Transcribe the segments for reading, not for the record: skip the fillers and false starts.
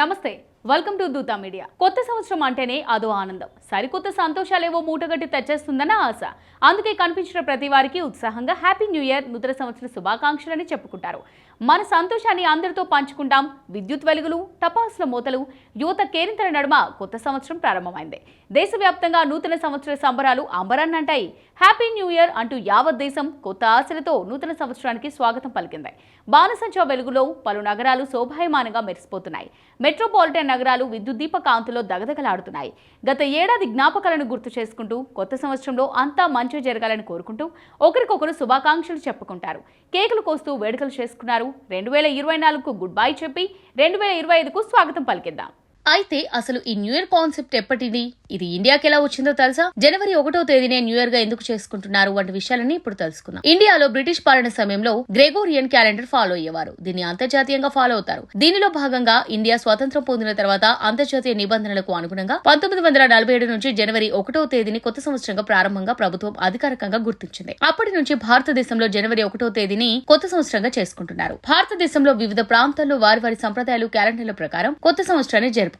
నమస్తే, welcome to Dootha media. కొత్త సంవత్సరం అంటేనే అదో ఆనందం. సరికొత్త సంతోషాలేవో మూటగట్టి తెచ్చేస్తుందన్న ఆశ. అందుకే కనిపించిన ప్రతి వారికి ఉత్సాహంగా హ్యాపీ న్యూ ఇయర్, నూతన సంవత్సర శుభాకాంక్షలని చెప్పుకుంటారు. మన సంతోషాన్ని అందరితో పంచుకుంటాం. విద్యుత్ వెలుగులు, టపాసుల మూతలు, యువత కేరింతల నడుమ కొత్త సంవత్సరం ప్రారంభమైంది. దేశవ్యాప్తంగా నూతన సంవత్సర సంబరాలు అంబరాన్నంటాయి. హ్యాపీ న్యూ ఇయర్ అంటూ యావత్ దేశం కొత్త ఆశలతో నూతన సంవత్సరానికి స్వాగతం పలికింది. బాణసంచా వెలుగులో పలు నగరాలు శోభాయమానంగా మెరిసిపోతున్నాయి. మెట్రోపాలిటన్ నగరాలు విద్యుత్ దీప కాంతులో దగదగలాడుతున్నాయి. గత ఏడాది జ్ఞాపకాలను గుర్తు చేసుకుంటూ కొత్త సంవత్సరంలో అంతా మంచి జరగాలని కోరుకుంటూ ఒకరికొకరు శుభాకాంక్షలు చెప్పుకుంటారు. కేకులు కోస్తూ వేడుకలు చేసుకున్నారు. 2024కు గుడ్ బై చెప్పి 2025కు స్వాగతం పలికిద్దాం. అయితే అసలు ఈ న్యూ ఇయర్ కాన్సెప్ట్ ఎప్పటిది? ఇది ఇండియాకి ఎలా వచ్చిందో తెలుసా? జనవరి 1వ తేదీనే న్యూ ఇయర్ గా ఎందుకు చేసుకుంటున్నారు వంటి విషయాలని ఇప్పుడు తెలుసుకుందాం. ఇండియాలో బ్రిటిష్ పాలన సమయంలో గ్రెగోరియన్ క్యాలెండర్ ఫాలో అయ్యేవారు. దీన్ని అంతర్జాతీయంగా ఫాలో అవుతారు. దీనిలో భాగంగా ఇండియా స్వాతంత్రం పొందిన తర్వాత అంతర్జాతీయ నిబంధనలకు అనుగుణంగా 1947 నుంచి జనవరి 1వ తేదీని కొత్త సంవత్సరంగా ప్రారంభంగా ప్రభుత్వం అధికారికంగా గుర్తించింది. అప్పటి నుంచి భారతదేశంలో జనవరి 1వ తేదీని కొత్త సంవత్సరంగా చేసుకుంటున్నారు. భారతదేశంలో వివిధ ప్రాంతాల్లో వారి సంప్రదాయాలు క్యాలెండర్ల ప్రకారం కొత్త సంవత్సరాన్ని జరుపుకుంటారు.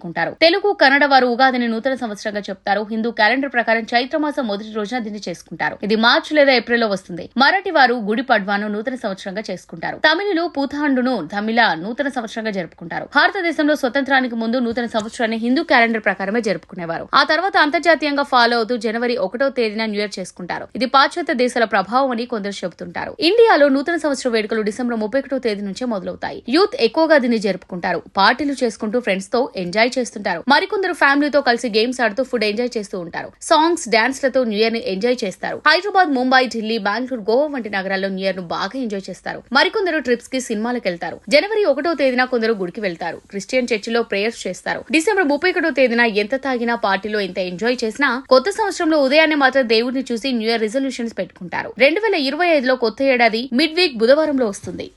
తెలుగు, కన్నడ వారు ఉగాదిని నూతన సంవత్సరంగా చెప్తారు. హిందూ క్యాలెండర్ ప్రకారం చైత్రమాసం మొదటి రోజున దీన్ని చేసుకుంటారు. ఇది మార్చి లేదా ఏప్రిల్లో వస్తుంది. మరాఠీ వారు గుడి పడ్వాను నూతన సంవత్సరంగా చేసుకుంటారు. తమిళులు పుథాండును తమిళ నూతన సంవత్సరంగా జరుపుకుంటారు. భారతదేశంలో స్వతంత్రానికి ముందు నూతన సంవత్సరాన్ని హిందూ క్యాలెండర్ ప్రకారమే జరుపుకునేవారు. ఆ తర్వాత అంతర్జాతీయంగా ఫాలో అవుతూ జనవరి 1వ తేదీన న్యూ ఇయర్ చేసుకుంటారు. ఇది పాశ్చాత్య దేశాల ప్రభావం అని కొందరు చెబుతుంటారు. ఇండియాలో నూతన సంవత్సర వేడుకలు డిసెంబర్ 31వ తేదీ నుంచే మొదలవుతాయి. యూత్ ఎక్కువగా దీన్ని జరుపుకుంటారు. పార్టీలు చేసుకుంటూ ఫ్రెండ్స్ తో ఎంజాయ్ చేస్తుంటారు. మరికొందరు ఫ్యామిలీతో కలిసి గేమ్స్ ఆడుతూ ఫుడ్ ఎంజాయ్ చేస్తూ ఉంటారు. సాంగ్స్, డాన్స్ లతో న్యూ ఇయర్ ని ఎంజాయ్ చేస్తారు. హైదరాబాద్, ముంబై, ఢిల్లీ, బెంగళూరు, గోవా వంటి నగరాల్లో న్యూ ఇయర్ ను బాగా ఎంజాయ్ చేస్తారు. మరికొందరు ట్రిప్స్ కి, సినిమాలకు వెళ్తారు. జనవరి 1వ తేదీన కొందరు గుడికి వెళ్తారు. క్రిస్టియన్ చర్చిలో ప్రేయర్స్ చేస్తారు. డిసెంబర్ 31వ తేదీన ఎంత తాగినా, పార్టీలో ఎంత ఎంజాయ్ చేసినా కొత్త సంవత్సరంలో ఉదయాన్నే మాత్రం దేవుడిని చూసి న్యూ ఇయర్ రిజల్యూషన్స్ పెట్టుకుంటారు. 2025లో కొత్త ఏడాది మిడ్ వీక్ బుధవారంలో వస్తుంది.